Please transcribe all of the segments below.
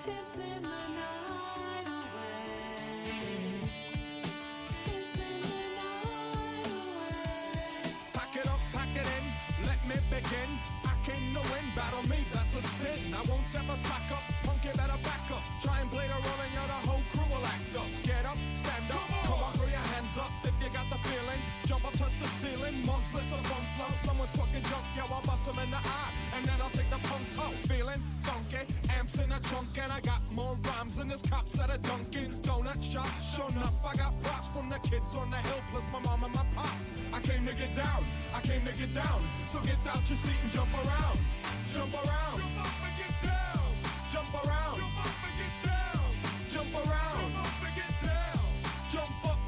Kissing the night away. Kissing the night away. Pack it up, pack it in, let me begin. I came to win, battle me, that's a sin. I won't ever slack up, punk, you better back up. Try and play the role and you're the whole crew will act up. Get up, stand up, come on, throw your hands up if you got the feeling. Jump up, touch the ceiling, monsters of fun flow. Someone's talking junk, yo, I'll bust them in the eye. And then I'll take the punks out, feeling funky. Amps in a trunk and I got more rhymes than this cops at a Dunkin' Donut shop. Sure enough, I got props from the kids on the hill, plus my mom and my pops. I came to get down, I came to get down. So get out your seat and jump around. Jump around. Jump up and get down. Jump around. Jump up and get down. Jump around. Jump up and get down.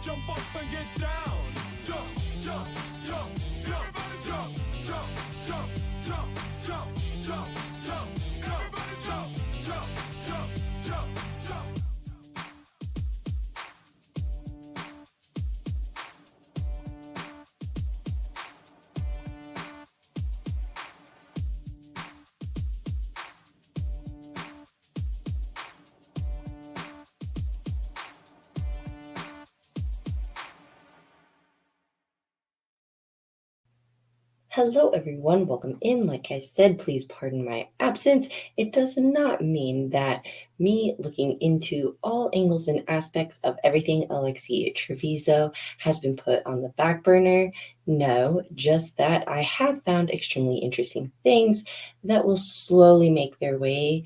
Jump up and get down. Jump, jump, jump, jump, jump, jump, jump, jump, jump, jump, jump, jump, jump, jump, jump, jump, jump. Hello, everyone. Welcome in. Like I said, please pardon my absence. It does not mean that me looking into all angles and aspects of everything Alexee Trevizo has been put on the back burner. No, just that I have found extremely interesting things that will slowly make their way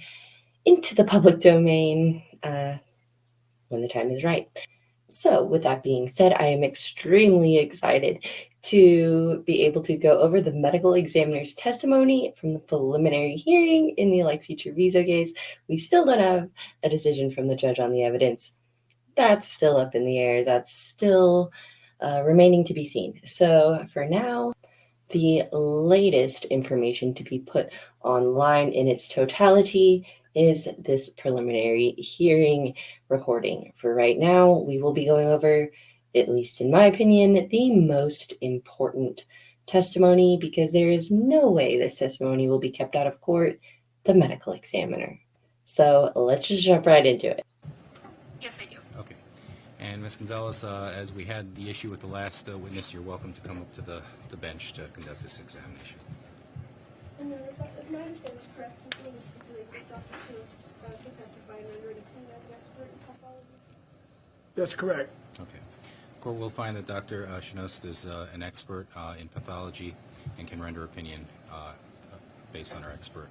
into the public domain when the time is right. So, with that being said, I am extremely excited to be able to go over the medical examiner's testimony from the preliminary hearing in the Alexee Trevizo case. We still don't have a decision from the judge on the evidence. That's still up in the air. That's still remaining to be seen. So for now, the latest information to be put online in its totality is this preliminary hearing recording. For right now, we will be going over, at least in my opinion, the most important testimony, because there is no way this testimony will be kept out of court, the medical examiner. So let's just jump right into it. Yes, I do. Okay. And Ms. Gonzalez, as we had the issue with the last witness, you're welcome to come up to the bench to conduct this examination. And if my understanding is correct, we can stipulate that Dr. Shields can testify and render an opinion as an expert in pathology? That's correct. Okay. Court will find that Dr. Shinost is an expert in pathology and can render opinion based on her expert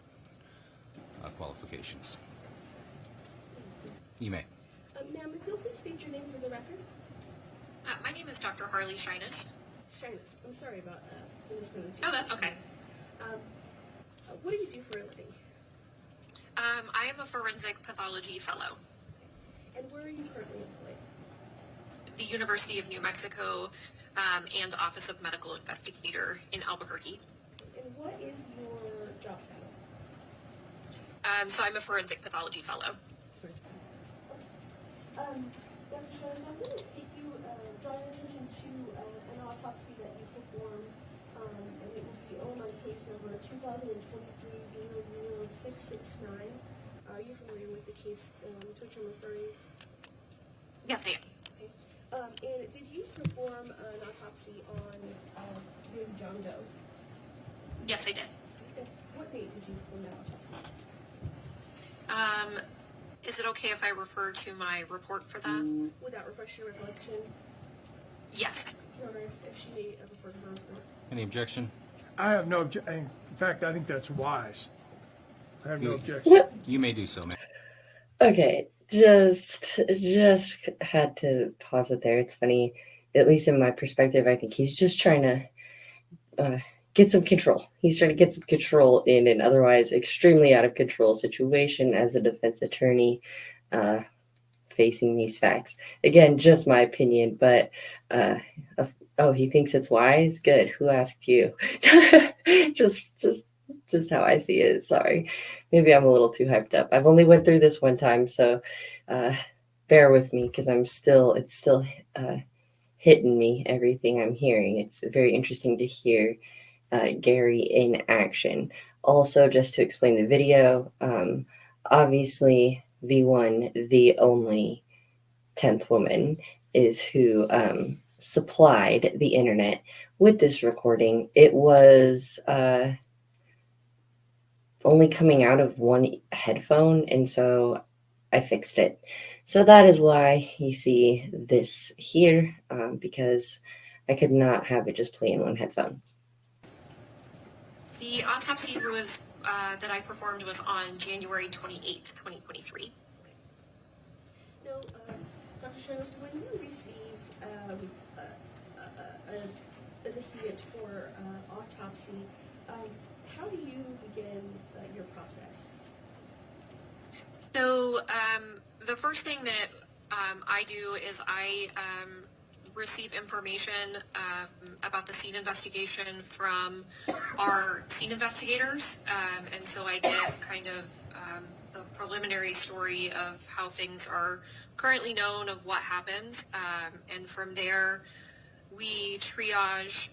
qualifications. You may. Ma'am, if you'll please state your name for the record. My name is Dr. Harley Shinus. Shinest. I'm sorry about the mispronunciation. Oh, that's okay. What do you do for a living? I am a forensic pathology fellow. And where are you currently employed? The University of New Mexico and the Office of Medical Investigator in Albuquerque. And what is your job title? So I'm a forensic pathology fellow. Dr. Shinest, I'm going to take you, draw your attention to an autopsy that you performed, and it will be on case number 2023-00669. Are you familiar with the case to which I'm referring? Yes, I am. Okay. And did you perform an autopsy on Baby John Doe? Yes, I did. Okay. What date did you perform that autopsy? Is it okay if I refer to my report for that? Would that refresh your recollection? Yes. Your Honor, if she may refer to her report. Any objection? I have no objection. In fact, I think that's wise. I have no objection. You may do so, ma'am. Okay, just had to pause it there. It's funny, at least in my perspective, I think he's just trying to get some control. He's trying to get some control in an otherwise extremely out of control situation as a defense attorney facing these facts. Again, just my opinion, but he thinks it's wise? Good. Who asked you? just how I see it. Sorry. Maybe I'm a little too hyped up. I've only went through this one time, so bear with me because it's still hitting me, everything I'm hearing. It's very interesting to hear Gary in action. Also, just to explain the video, obviously the one, the only 10th woman is who supplied the internet with this recording. It was only coming out of one headphone, and so I fixed it. So that is why you see this here, because I could not have it just play in one headphone. The autopsy was that I performed was on January 28th, 2023. Now, Dr. Shanos, when you receive a decedent for autopsy, how do you begin your process? So the first thing that I do is I receive information about the scene investigation from our scene investigators, and so I get kind of the preliminary story of how things are currently known, of what happens, and from there we triage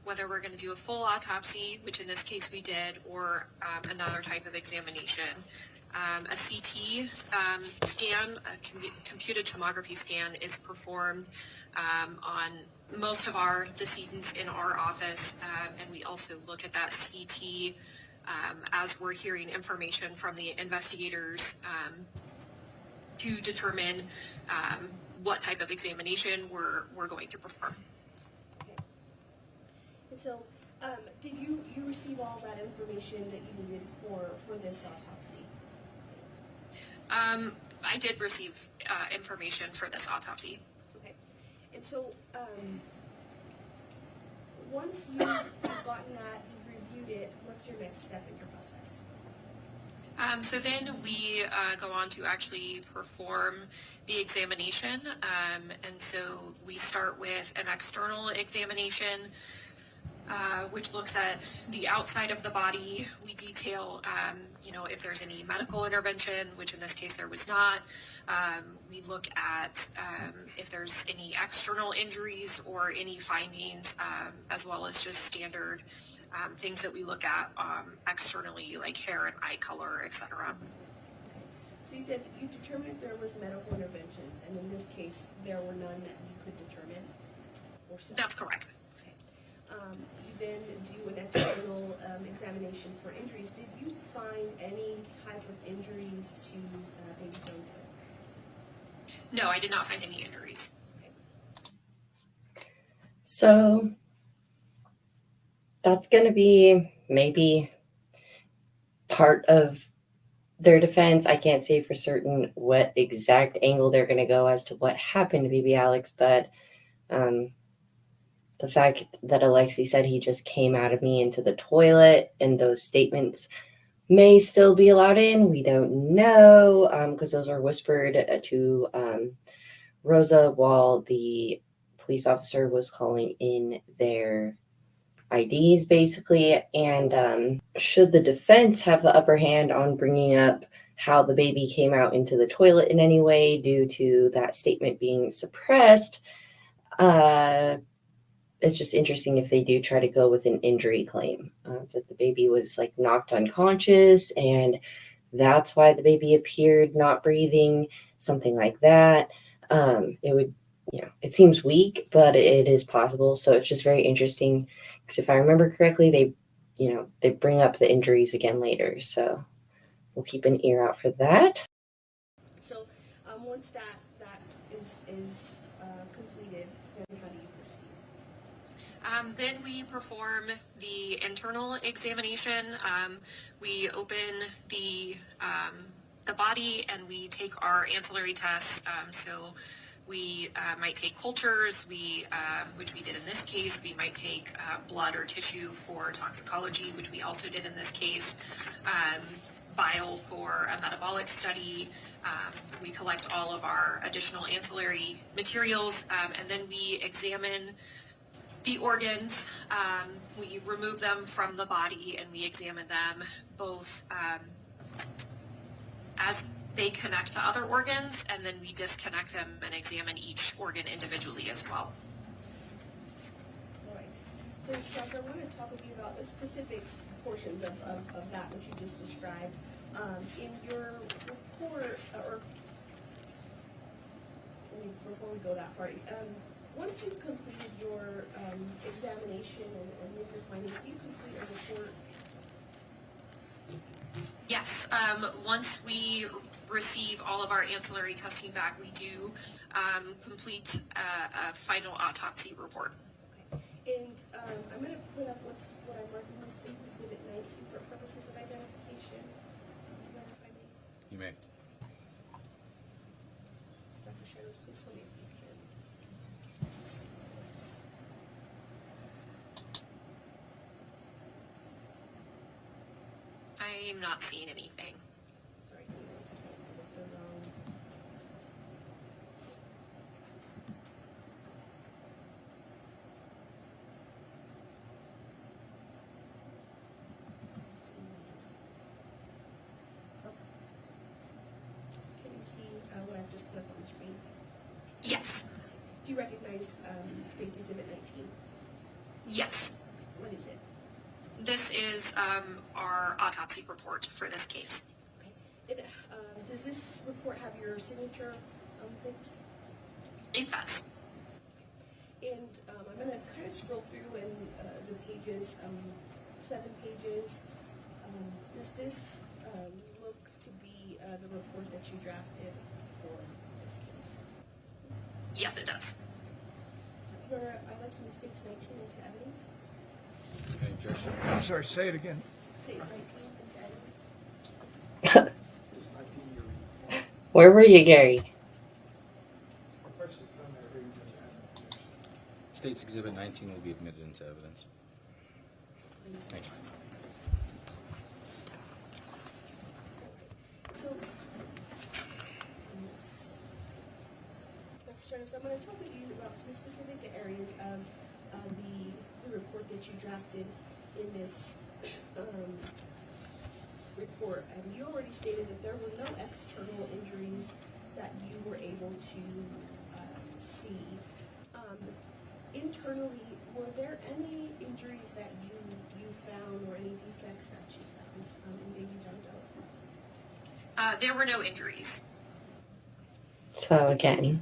whether we're going to do a full autopsy, which in this case we did, or another type of examination. A CT scan, a computed tomography scan, is performed on most of our decedents in our office, and we also look at that CT as we're hearing information from the investigators to determine what type of examination we're going to perform. Okay. And so, did you receive all that information that you needed for this autopsy? I did receive information for this autopsy. Okay. And so, once you've gotten that, you've reviewed it, what's your next step in your process? So then we go on to actually perform the examination. And so we start with an external examination, which looks at the outside of the body. We detail, if there's any medical intervention, which in this case there was not. We look at if there's any external injuries or any findings, as well as just standard things that we look at externally, like hair and eye color, etc. Okay. So you said you determined if there was medical interventions, and in this case, there were none that you could determine? Or some? That's correct. Okay. You then do an external examination for injuries. Did you find any type of injuries to Baby John Doe? No, I did not find any injuries. Okay. So that's going to be maybe part of their defense. I can't say for certain what exact angle they're going to go as to what happened to baby Alex, but the fact that Alexee said he just came out of me into the toilet and those statements may still be allowed in. We don't know, because those are whispered to Rosa while the police officer was calling in their IDs, basically. And should the defense have the upper hand on bringing up how the baby came out into the toilet in any way due to that statement being suppressed, it's just interesting if they do try to go with an injury claim, that the baby was like knocked unconscious and that's why the baby appeared not breathing, something like that. It would, it seems weak, but it is possible. So it's just very interesting because if I remember correctly, they bring up the injuries again later. So we'll keep an ear out for that. So once that is completed, then how do you proceed? Then we perform the internal examination. We open the body and we take our ancillary tests. So we might take cultures, which we did in this case. We might take blood or tissue for toxicology, which we also did in this case. Bile for a metabolic study. We collect all of our additional ancillary materials, and then we examine the organs. We remove them from the body and we examine them both as they connect to other organs, and then we disconnect them and examine each organ individually as well. All right. So, Doctor, I want to talk with you about the specific portions of that which you just described. In your report, or before we go that far, once you've completed your examination and make your findings, do you complete a report? Yes, once we receive all of our ancillary testing back, we do complete a final autopsy report. Okay. And I'm going to put up what I'm marking as State's Exhibit 19 for purposes of identification. If I may. You may. Dr. Shadows, please tell me if you can. I'm not seeing anything. Sorry, give me 1 second. I looked the wrong. Oh. Can you see what I've just put up on the screen? Yes, Do you recognize State's Exhibit 19? yes. What is it? This is our autopsy report for this case. Okay. And, does this report have your signature fixed? It does. And I'm going to kind of scroll through and the pages, 7 pages. Does this look to be the report that you drafted for this case? Yes, it does. Your Honor, I'd like to move States 19 into evidence. Any objection? I'm sorry, say it again. States 19 into evidence. Where were you, Gary? State's Exhibit 19 will be admitted into evidence. Please. Thank you. So, Dr. Stratos, I'm going to talk with you about some specific areas of the report that you drafted in this report. And you already stated that there were no external injuries that you were able to see. Internally, were there any injuries that you found or any defects that you found in Baby John Doe? There were no injuries. So again, You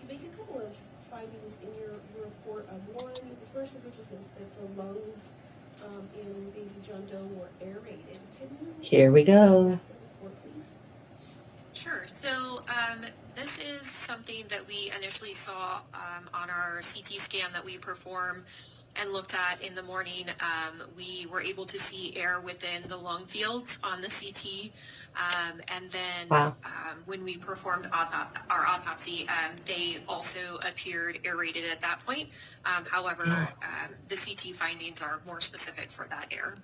make a couple of findings in your report. One, the first of which is that the lungs in Baby John Doe were aerated. Can you here we go. that for the court, please? Sure. So this is something that we initially saw on our CT scan that we perform and looked at in the morning. We were able to see air within the lung fields on the CT. And then Wow. when we performed our autopsy, they also appeared aerated at that point. However, the CT findings are more specific for that air.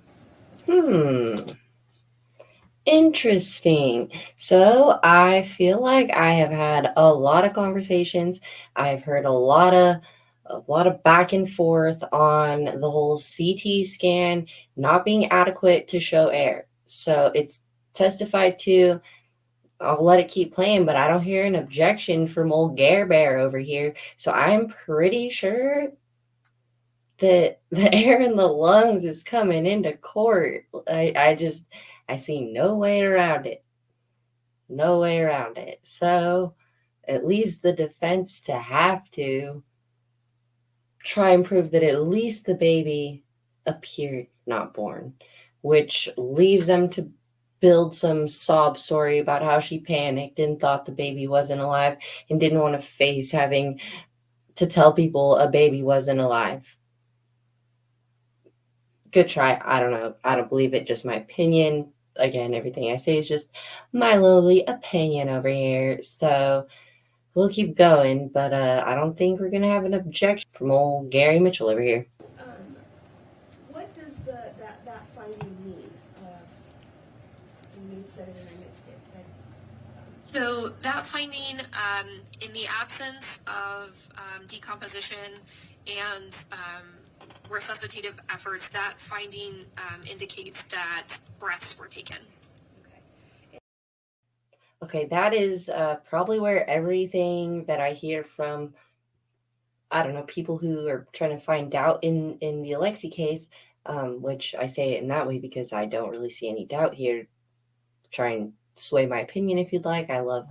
Interesting. So I feel like I have had a lot of conversations. I've heard a lot of back and forth on the whole CT scan not being adequate to show air. So it's testified to. I'll let it keep playing, but I don't hear an objection from old Gare Bear over here. So I'm pretty sure that the air in the lungs is coming into court. I see no way around it. No way around it. So it leaves the defense to have to try and prove that at least the baby appeared not born, which leaves them to build some sob story about how she panicked and thought the baby wasn't alive and didn't want to face having to tell people a baby wasn't alive. Good try. I don't know. I don't believe it. Just my opinion. Again, everything I say is just my lowly opinion over here. So we'll keep going, but I don't think we're gonna have an objection from old Gary Mitchell over here. What does that finding mean? You said it and I missed it. So that finding, in the absence of decomposition and resuscitative efforts, that finding indicates that breaths were taken. Okay, that is probably where everything that I hear from, I don't know, people who are trying to find doubt in the Alexee case, which I say it in that way because I don't really see any doubt here. Try and sway my opinion if you'd like. I love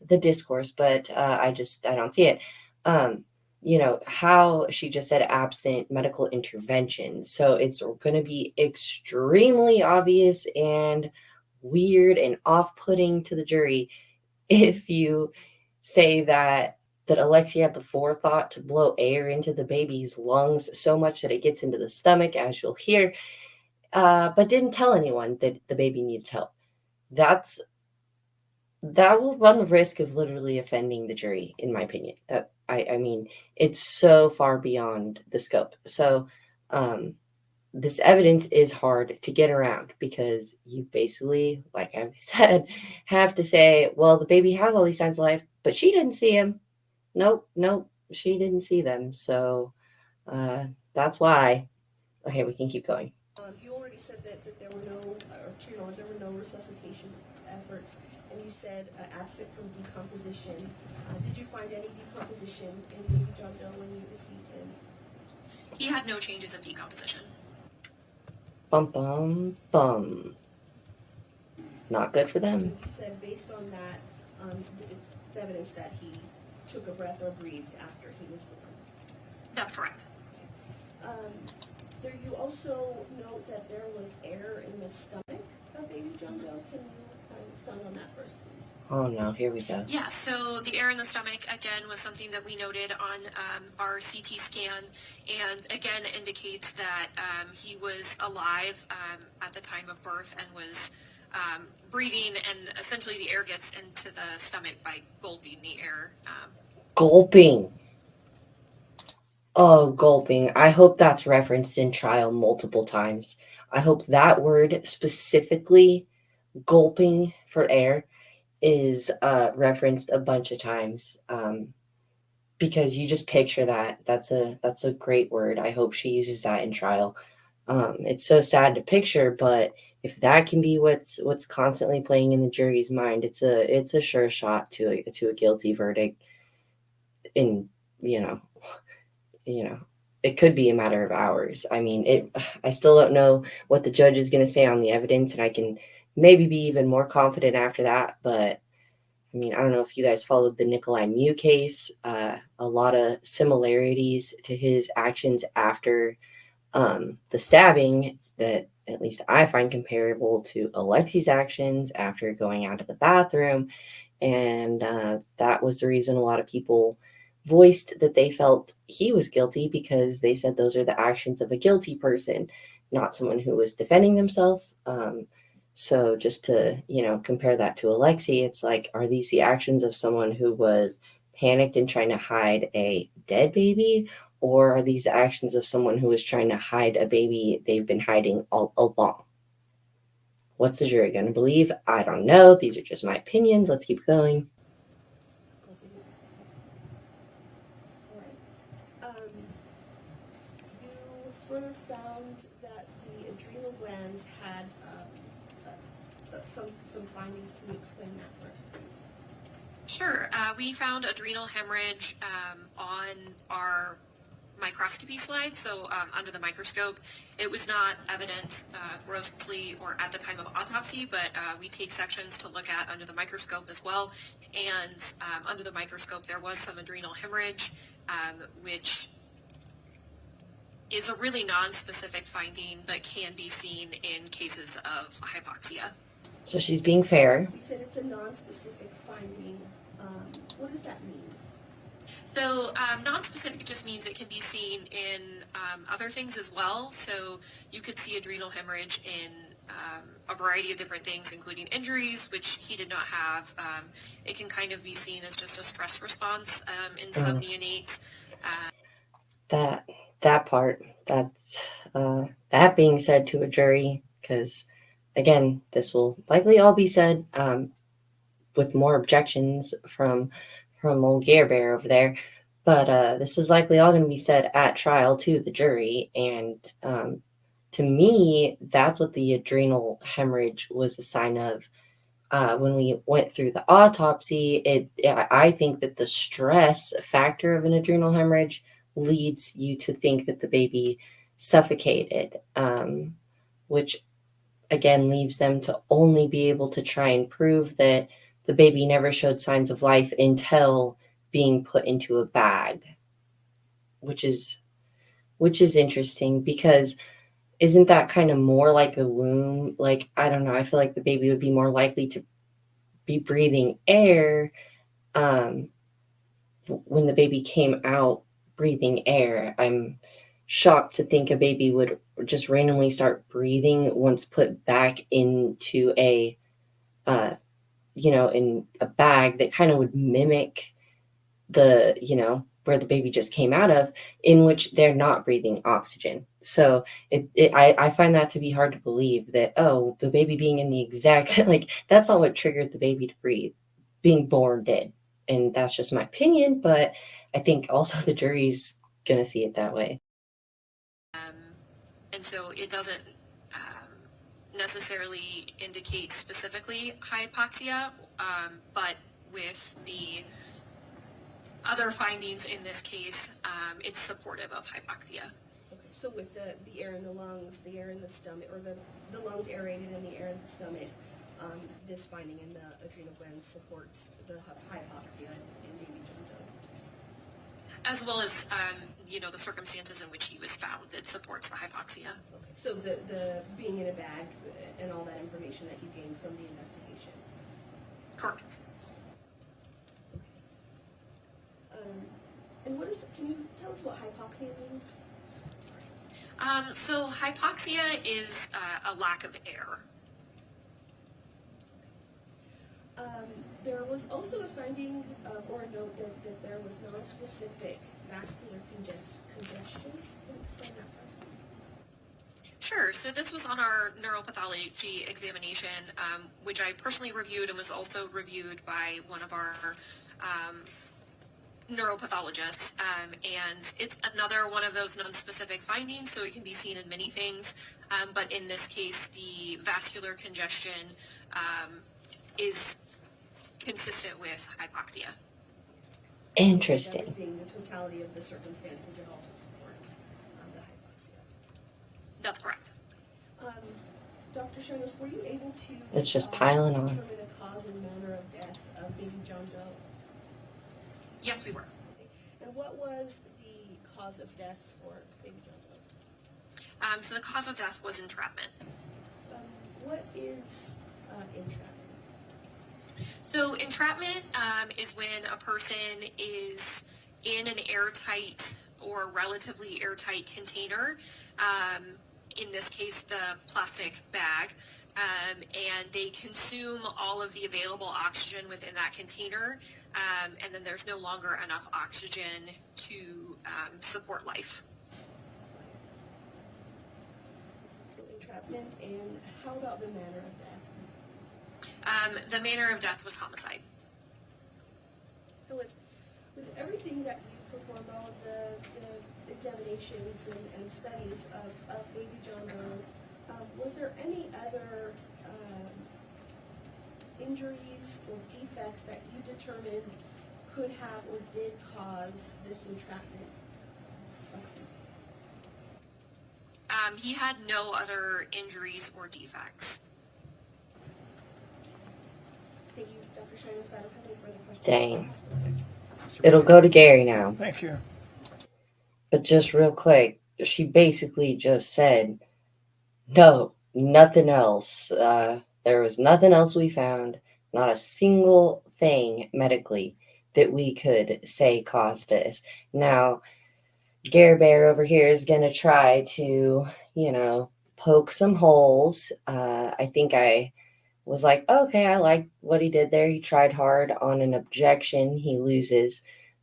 the discourse, but I don't see it. How she just said absent medical intervention. So it's going to be extremely obvious and weird and off-putting to the jury if you say that Alexee had the forethought to blow air into the baby's lungs so much that it gets into the stomach, as you'll hear, but didn't tell anyone that the baby needed help. That will run the risk of literally offending the jury, in my opinion. I mean, it's so far beyond the scope. So this evidence is hard to get around because you basically, like I said, have to say, well, the baby has all these signs of life, but she didn't see him. Nope, she didn't see them. So that's why. Okay, we can keep going. You already said that there were no, or to your knowledge, there were no resuscitation efforts, and you said absent from decomposition. Did you find any decomposition in Baby John Doe when you received him? He had no changes of decomposition. Bum, bum, bum. Not good for them. You said based on that, it's evidence that he took a breath or breathed after he was born. That's correct. There you also note that there was air in the stomach of Baby John Doe. Can you expound on that first, please? Oh no, here we go. Yeah, so the air in the stomach, again, was something that we noted on our CT scan, and again indicates that he was alive at the time of birth and was breathing, and essentially the air gets into the stomach by gulping the air. Gulping. Oh, gulping. I hope that's referenced in trial multiple times. I hope that word specifically, gulping for air, is referenced a bunch of times, because you just picture that. That's a great word. I hope she uses that in trial. It's so sad to picture, but if that can be what's constantly playing in the jury's mind, it's a sure shot to a guilty verdict. In it could be a matter of hours. I mean, I still don't know what the judge is going to say on the evidence, and I can maybe be even more confident after that. But I mean, I don't know if you guys followed the Nikolai Mew case. A lot of similarities to his actions after the stabbing that at least I find comparable to Alexee's actions after going out of the bathroom. And that was the reason a lot of people voiced that they felt he was guilty, because they said those are the actions of a guilty person, not someone who was defending themselves. So just to, compare that to Alexee, it's like, are these the actions of someone who was panicked and trying to hide a dead baby? Or are these actions of someone who is trying to hide a baby they've been hiding all along? What's the jury going to believe? I don't know. These are just my opinions. Let's keep going. You further found that the adrenal glands had some findings. Can you explain that first, please? Sure. We found adrenal hemorrhage on our microscopy slide, so under the microscope. It was not evident grossly or at the time of autopsy, but we take sections to look at under the microscope as well. And under the microscope, there was some adrenal hemorrhage, which is a really non-specific finding, but can be seen in cases of hypoxia. So she's being fair. You said it's a non-specific finding. What does that mean? So non-specific just means it can be seen in other things as well. So you could see adrenal hemorrhage in a variety of different things, including injuries, which he did not have. It can kind of be seen as just a stress response in some neonates. That part, that being said to a jury, because again, this will likely all be said with more objections from old Gare Bear over there, but this is likely all going to be said at trial to the jury. And to me, that's what the adrenal hemorrhage was a sign of. When we went through the autopsy, I think that the stress factor of an adrenal hemorrhage leads you to think that the baby suffocated, which again leaves them to only be able to try and prove that the baby never showed signs of life until being put into a bag, which is interesting because isn't that kind of more like the womb? Like, I don't know. I feel like the baby would be more likely to be breathing air um, when the baby came out breathing air. I'm shocked to think a baby would just randomly start breathing once put back into a, in a bag that kind of would mimic the, where the baby just came out of, in which they're not breathing oxygen. So I find that to be hard to believe that, oh, the baby being in the exact, like, that's not what triggered the baby to breathe. Being born did. And that's just my opinion, but I think also the jury's going to see it that way. And so it doesn't necessarily indicate specifically hypoxia, but with the other findings in this case, it's supportive of hypoxia. Okay, so with the air in the lungs, the air in the stomach, or the lungs aerated and the air in the stomach, this finding in the adrenal glands supports the hypoxia in Baby John Doe. As well as, the circumstances in which he was found that supports the hypoxia. Okay, so the being in a bag and all that information that you gained from the investigation. Correct. And can you tell us what hypoxia means? So hypoxia is a lack of air. There was also a finding or a note that there was non-specific vascular congestion. Can you explain that for us, please? Sure. So this was on our neuropathology examination, which I personally reviewed and was also reviewed by one of our neuropathologists. And it's another one of those non-specific findings, so it can be seen in many things. But in this case, the vascular congestion is consistent with hypoxia. Interesting. Everything, the totality of the circumstances, it also supports the hypoxia. That's correct. Dr. Shonos, were you able to It's just piling on. determine a cause and manner of death of Baby John Doe? Yes, we were. Okay. And what was the cause of death for Baby John Doe? So the cause of death was entrapment. What is entrapment? So entrapment is when a person is in an airtight or relatively airtight container, in this case the plastic bag, and they consume all of the available oxygen within that container, and then there's no longer enough oxygen to support life. So entrapment, and how about the manner of death? The manner of death was homicide. So with everything that you performed, all of the examinations and studies of Baby John Doe, was there any other injuries or defects that you determined could have or did cause this entrapment? He had no other injuries or defects. Thank you, Dr. Shonos. I don't have any further questions. Dang. It'll go to Gary now. Thank you. But just real quick, she basically just said, no, nothing else. There was nothing else we found. Not a single thing medically that we could say caused this. Now, Gary Bear over here is going to try to, poke some holes. I think I was like, okay, I like what he did there. He tried hard on an objection. He loses.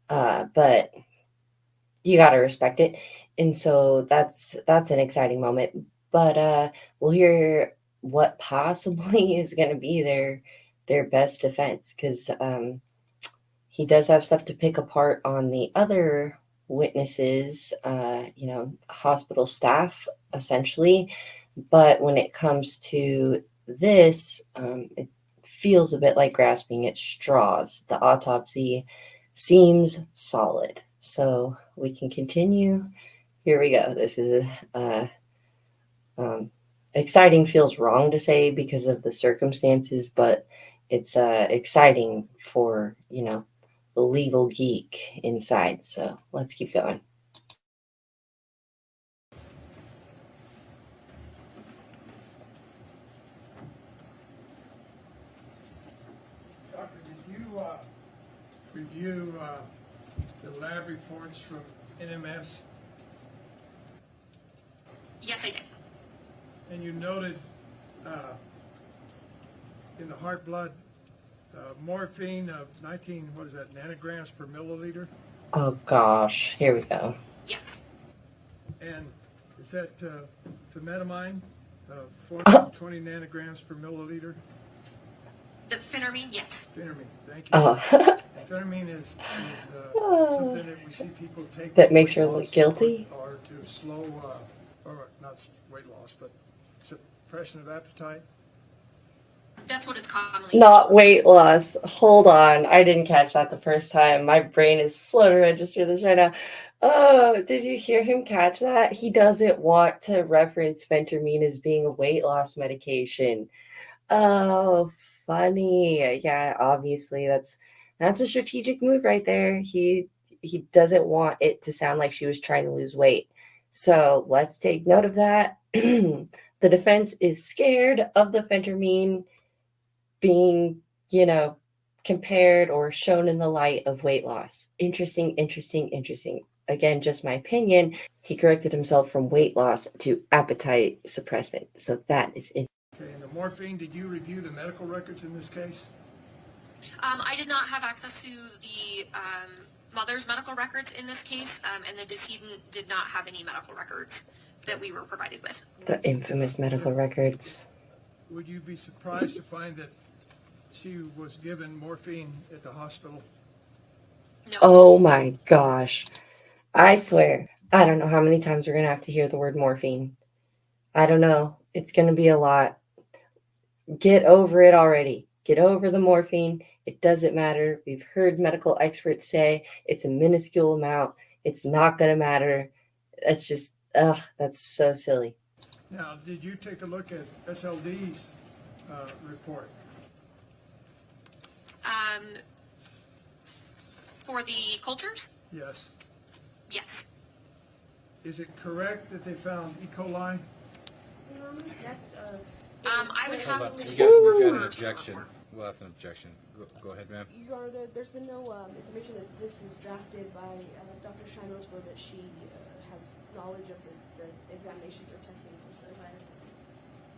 But you got to respect it. And so that's an exciting moment. But we'll hear what possibly is going to be their best defense, because he does have stuff to pick apart on the other witnesses, hospital staff, essentially. But when it comes to this, it feels a bit like grasping at straws. The autopsy seems solid. So we can continue. Here we go. This is exciting, feels wrong to say because of the circumstances, but it's exciting for, the legal geek inside. So let's keep going. Doctor, did you review the lab reports from NMS? Yes, I did. And you noted in the heart blood morphine of 19, what is that, nanograms per milliliter? Oh gosh, here we go. Yes. And is that phenethylamine, 420 nanograms per milliliter? The phentermine, yes. Phentermine, thank you. Oh, Phentermine is something that we see people take that for makes weight her loss look guilty? or to slow, or not weight loss, but suppression of appetite. That's what it's commonly used Not for. weight loss. Hold on. I didn't catch that the first time. My brain is slow to register this right now. Oh, did you hear him catch that? He doesn't want to reference phentermine as being a weight loss medication. Oh, funny. Yeah, obviously that's a strategic move right there. He doesn't want it to sound like she was trying to lose weight. So let's take note of that. The defense is scared of the phentermine being, compared or shown in the light of weight loss. Interesting. Again, just my opinion. He corrected himself from weight loss to appetite suppressant. So that is interesting. Okay, and the morphine, did you review the medical records in this case? I did not have access to the mother's medical records in this case, and the decedent did not have any medical records that we were provided with. The infamous medical records. Would you be surprised to find that she was given morphine at the hospital? No. Oh my gosh. I swear, I don't know how many times we're going to have to hear the word morphine. I don't know. It's going to be a lot. Get over it already. Get over the morphine. It doesn't matter. We've heard medical experts say it's a minuscule amount. It's not going to matter. It's just, that's so silly. Now, did you take a look at SLD's report? For the cultures? Yes. Yes. Is it correct that they found E. coli? I would have Hold to. on. We've got an objection. We'll have an objection. Go ahead, ma'am. Your Honor, there's been no information that this is drafted by Dr. Shinos or that she has knowledge of the examinations or testing for the virus.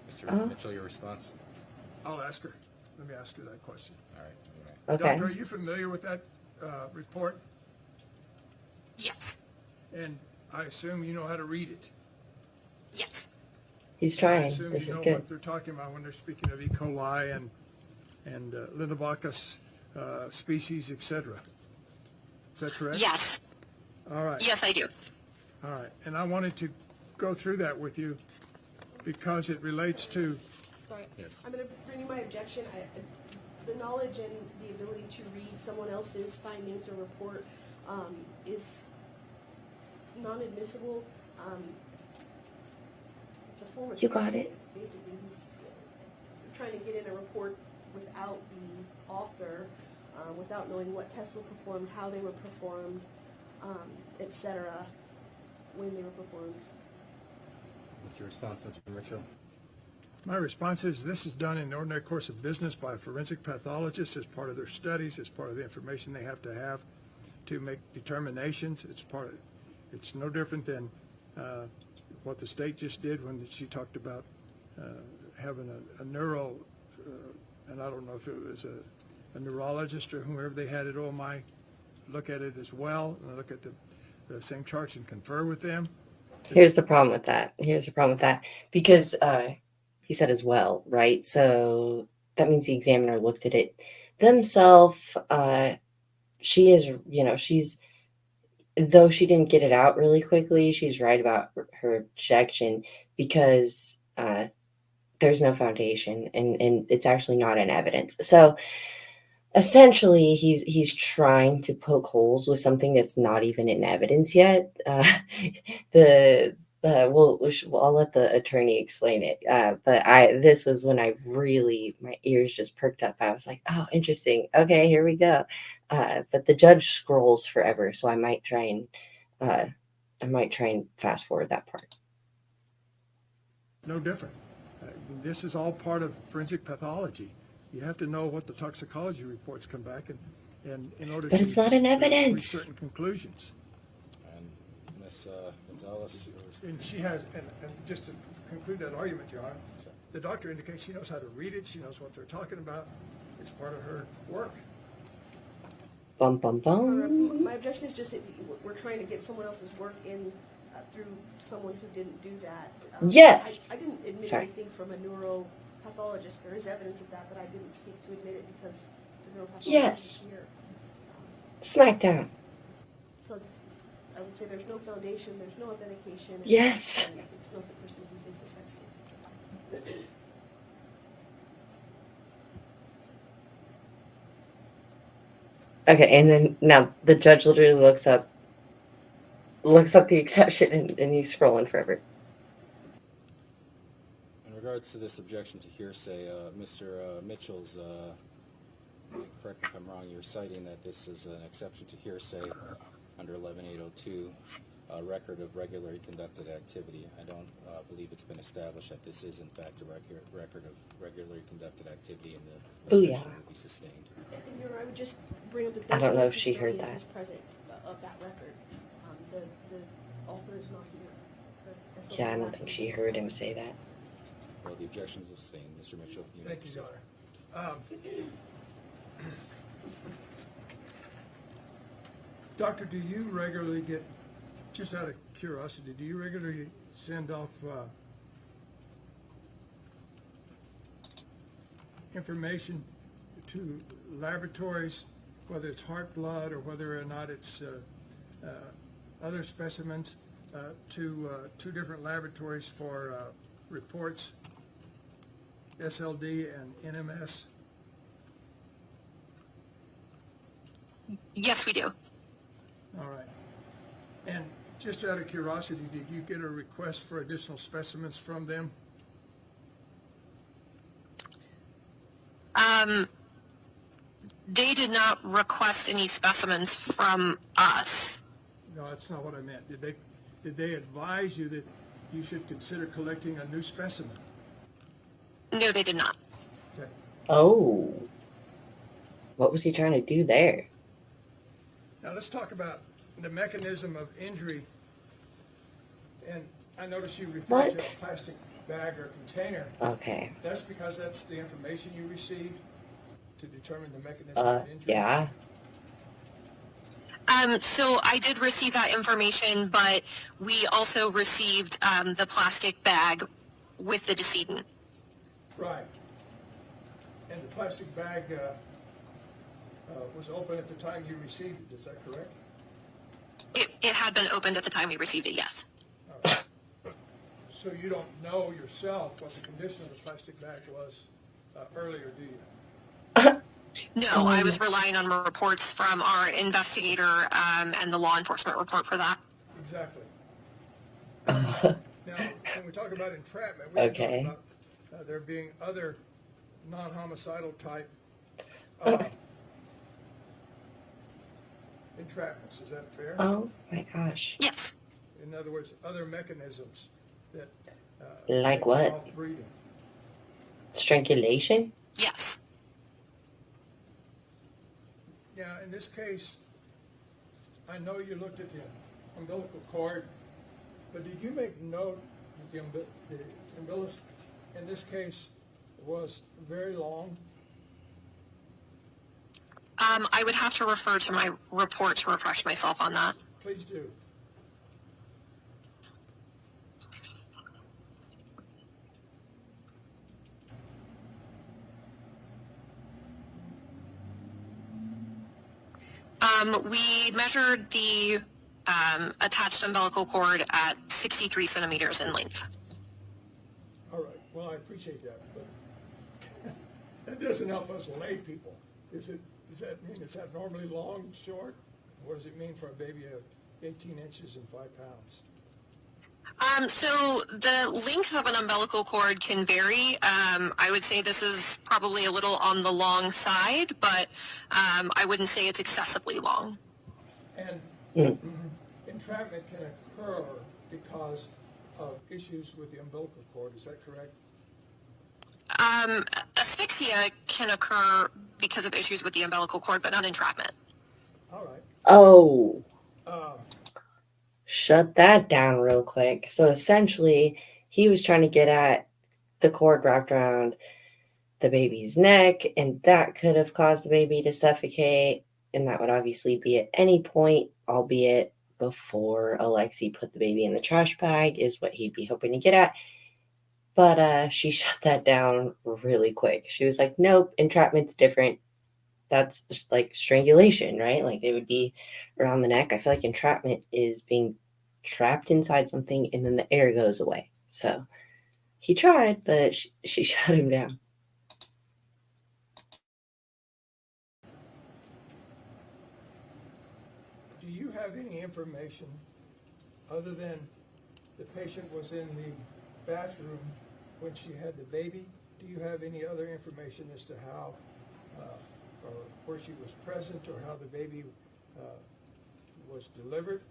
Mr. Mitchell, your response? I'll ask her. Let me ask her that question. All right. Okay. Doctor, are you familiar with that report? Yes. And I assume you know how to read it. Yes. He's I trying. assume This you is know good. what they're talking about when they're speaking of E. coli and Linococcus species, etc. Is that correct? Yes. All right. Yes, I do. All right. And I wanted to go through that with you because it relates to. Sorry. Yes. I'm going to bring you my objection. The knowledge and the ability to read someone else's findings or report is non-admissible. It's a form of You got it. Basically, he's trying to get in a report without the author, without knowing what tests were performed, how they were performed, etc., when they were performed. What's your response, Mr. Mitchell? My response is this is done in the ordinary course of business by a forensic pathologist as part of their studies, as part of the information they have to make determinations. It's no different than what the state just did when she talked about having a neuro, and I don't know if it was a neurologist or whoever they had at OMI look at it as well, and look at the same charts and confer with them. Here's the problem with that. Because he said as well, right? So that means the examiner looked at it themselves. She is, though she didn't get it out really quickly, she's right about her objection because there's no foundation and it's actually not in evidence. So essentially he's trying to poke holes with something that's not even in evidence yet. I'll let the attorney explain it. But this was when I really, my ears just perked up. I was like, oh, interesting. Okay, here we go. But the judge scrolls forever, so uh, I might try and fast forward that part. No different. This is all part of forensic pathology. You have to know what the toxicology reports come back and in order But to it's not in reach evidence. certain conclusions. And Ms. Gonzalez, And she has, and just to conclude that argument, Your Honor, the doctor indicates she knows how to read it, she knows what they're talking about. It's part of her work. Bum bum bum. My objection is just that we're trying to get someone else's work in through someone who didn't do that. Yes. I didn't admit Sorry. anything from a neuropathologist. There is evidence of that, but I didn't seek to admit it because the neuropathologist Yes. is here. Smackdown. So I would say there's no foundation, there's no authentication. and- Yes. and it's not the person who did the testing. Okay, and then now the judge literally looks up the exception and he's scrolling forever. in regards to this objection to hearsay, Mr. Mitchell's, correct me if I'm wrong, you're citing that this is an exception to hearsay under 11802, record of regularly conducted activity. I don't believe it's been established that this is in fact a record of regularly conducted activity, and the Booyah. objection will be sustained. And Your Honor, I would just bring up that I don't there's know no if she heard custodian that. who's present of that record. The author is not here. That's Yeah, I something don't that think she heard him say that. Well, the objection is sustained. Mr. Mitchell, you may Thank you, proceed. Your Honor. Doctor, do you regularly get, just out of curiosity, do you regularly send off information to laboratories, whether it's heart blood or whether or not it's other specimens, to two different laboratories for reports, SLD and NMS? Yes, we do. All right. And just out of curiosity, did you get a request for additional specimens from them? They did not request any specimens from us. No, that's not what I meant. Did they advise you that you should consider collecting a new specimen? No, they did not. Okay. Oh. What was he trying to do there? Now let's talk about the mechanism of injury. And I notice you referred to What? a plastic bag or container. Okay. That's because that's the information you received to determine the mechanism of injury? Yeah. So I did receive that information, but we also received the plastic bag with the decedent. Right. And the plastic bag was open at the time you received it, is that correct? It had been opened at the time we received it, yes. All right. So you don't know yourself what the condition of the plastic bag was earlier, do you? No, I was relying on reports from our investigator and the law enforcement report for that. Exactly. Now, when we talk about entrapment, we Okay. talk about there being other non-homicidal type entrapments. Is that fair? Oh my gosh. Yes. In other words, other mechanisms that Like make what? off breathing. Strangulation? Yes. Now, in this case, I know you looked at the umbilical cord, but did you make note that the umbilicus in this case was very long? I would have to refer to my report to refresh myself on that. Please do. We measured the attached umbilical cord at 63 centimeters in length. All right. Well, I appreciate that, but that doesn't help us lay people. Does that mean it's abnormally long, short? What does it mean for a baby of 18 inches and 5 pounds? So the length of an umbilical cord can vary. I would say this is probably a little on the long side, but I wouldn't say it's excessively long. And Mm. entrapment can occur because of issues with the umbilical cord, is that correct? Asphyxia can occur because of issues with the umbilical cord, but not entrapment. All right. Oh, Um, shut that down real quick. So essentially, he was trying to get at the cord wrapped around the baby's neck, and that could have caused the baby to suffocate. And that would obviously be at any point, albeit before Alexee put the baby in the trash bag, is what he'd be hoping to get at. But she shut that down really quick. She was like, nope, entrapment's different. That's just like strangulation, right? Like it would be around the neck. I feel like entrapment is being trapped inside something and then the air goes away. So he tried, but she shut him down. do you have any information other than the patient was in the bathroom when she had the baby? Do you have any other information as to how or where she was present or how the baby was delivered,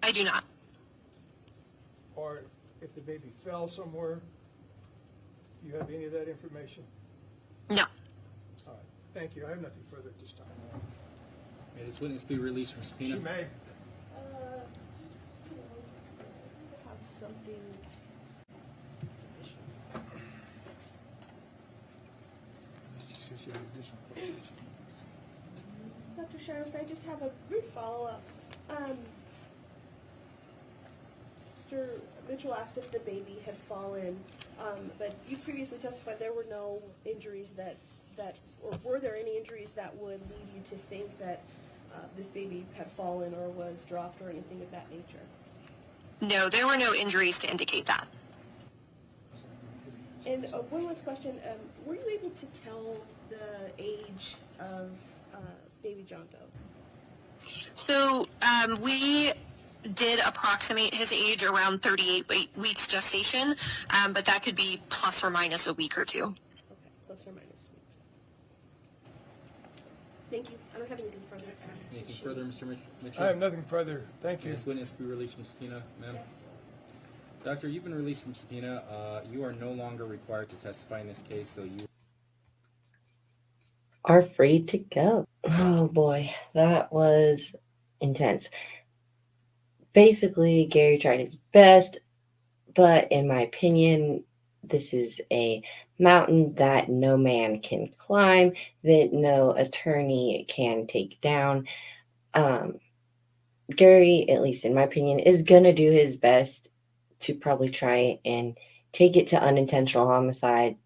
I do not. or if the baby fell somewhere? Do you have any of that information? No. All right. Thank you. I have nothing further at this time. May this witness be released from subpoena? She may. Have something additional. She says she has additional questions. Dr. Sharist, I just have a brief follow-up. Mr. Mitchell asked if the baby had fallen, but you previously testified there were no injuries that, or were there any injuries that would lead you to think that this baby had fallen or was dropped or anything of that nature? No, there were no injuries to indicate that. And one last question, were you able to tell the age of Baby John Doe? So we did approximate his age around 38 weeks gestation, but that could be plus or minus a week or two. Okay, plus or minus. Thank you. I don't have anything further. Anything further, Mr. Mitchell? I have nothing further. Thank May you. this witness be released from subpoena, ma'am? Yes. Doctor, you've been released from subpoena. You are no longer required to testify in this case, so you Are free to go. Oh boy, that was intense. Basically, Gary tried his best, but in my opinion, this is a mountain that no man can climb, that no attorney can take down. Gary, at least in my opinion, is going to do his best to probably try and take it to unintentional homicide.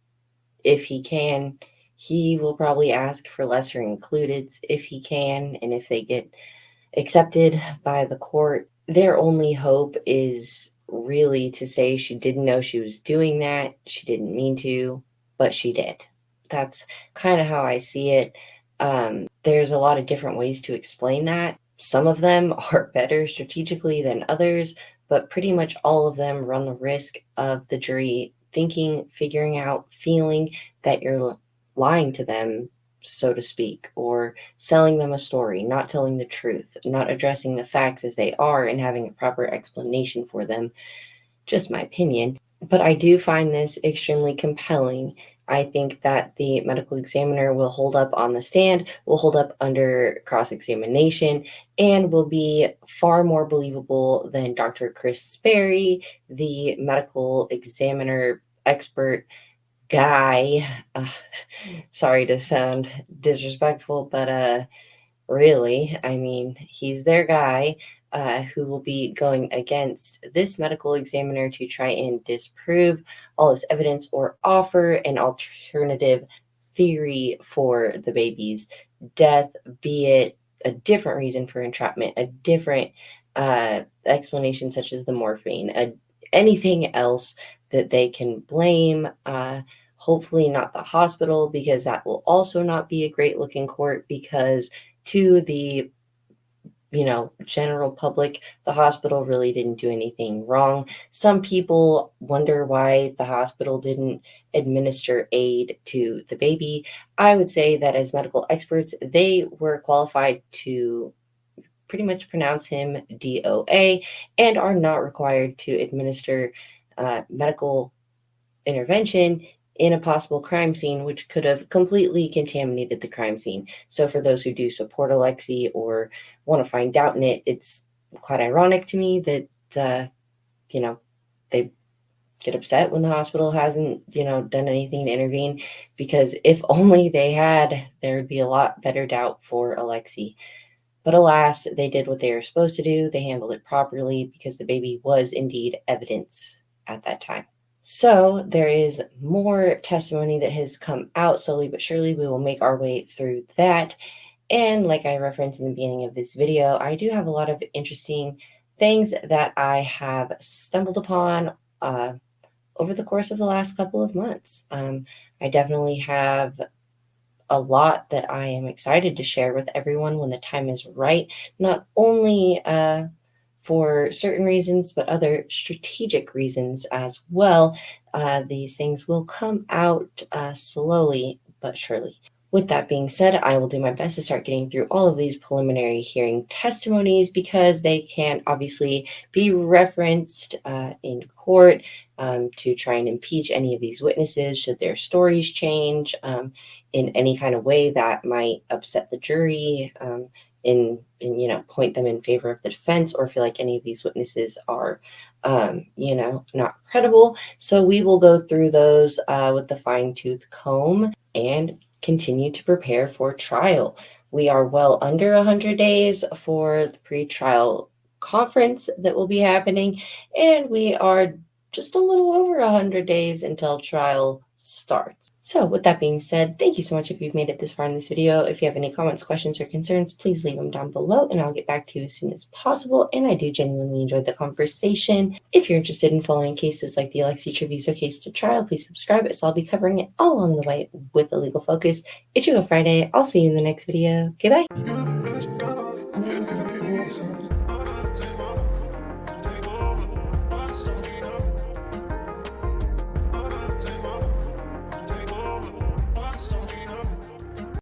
If he can, he will probably ask for lesser includeds if he can, and if they get accepted by the court, their only hope is really to say she didn't know she was doing that, she didn't mean to, but she did. That's kind of how I see it. There's a lot of different ways to explain that. Some of them are better strategically than others, but pretty much all of them run the risk of the jury thinking, figuring out, feeling that you're lying to them, so to speak, or selling them a story, not telling the truth, not addressing the facts as they are and having a proper explanation for them. Just my opinion. But I do find this extremely compelling. I think that the medical examiner will hold up on the stand, will hold up under cross-examination, and will be far more believable than Dr. Chris Sperry, the medical examiner expert guy. Sorry to sound disrespectful, but really, I mean, he's their guy who will be going against this medical examiner to try and disprove all this evidence or offer an alternative theory for the baby's death, be it a different reason for entrapment, a different explanation such as the morphine, anything else that they can blame. Hopefully not the hospital, because that will also not be a great looking court, because to the general public, the hospital really didn't do anything wrong. Some people wonder why the hospital didn't administer aid to the baby. I would say that as medical experts, they were qualified to pretty much pronounce him DOA and are not required to administer medical intervention in a possible crime scene, which could have completely contaminated the crime scene. So for those who do support Alexee or want to find out in it, it's quite ironic to me that, they get upset when the hospital hasn't, done anything to intervene, because if only they had, there would be a lot better doubt for Alexee. But alas, they did what they were supposed to do. They handled it properly because the baby was indeed evidence at that time. So there is more testimony that has come out slowly but surely. We will make our way through that. And like I referenced in the beginning of this video, I do have a lot of interesting things that I have stumbled upon over the course of the last couple of months. I definitely have a lot that I am excited to share with everyone when the time is right, not only for certain reasons, but other strategic reasons as well. These things will come out slowly but surely. With that being said, I will do my best to start getting through all of these preliminary hearing testimonies because they can obviously be referenced in court to try and impeach any of these witnesses should their stories change in any kind of way that might upset the jury, in point them in favor of the defense, or feel like any of these witnesses are not credible. So we will go through those with the fine-tooth comb and continue to prepare for trial. We are well under 100 days for the pre-trial conference that will be happening, and we are just a little over 100 days until trial starts. So with that being said, thank you so much if you've made it this far in this video. If you have any comments, questions, or concerns, please leave them down below and I'll get back to you as soon as possible. And I do genuinely enjoy the conversation. If you're interested in following cases like the Alexee Trevizo case to trial, please subscribe, as I'll be covering it all along the way with a legal focus. It's your Friday. I'll see you in the next video. Goodbye.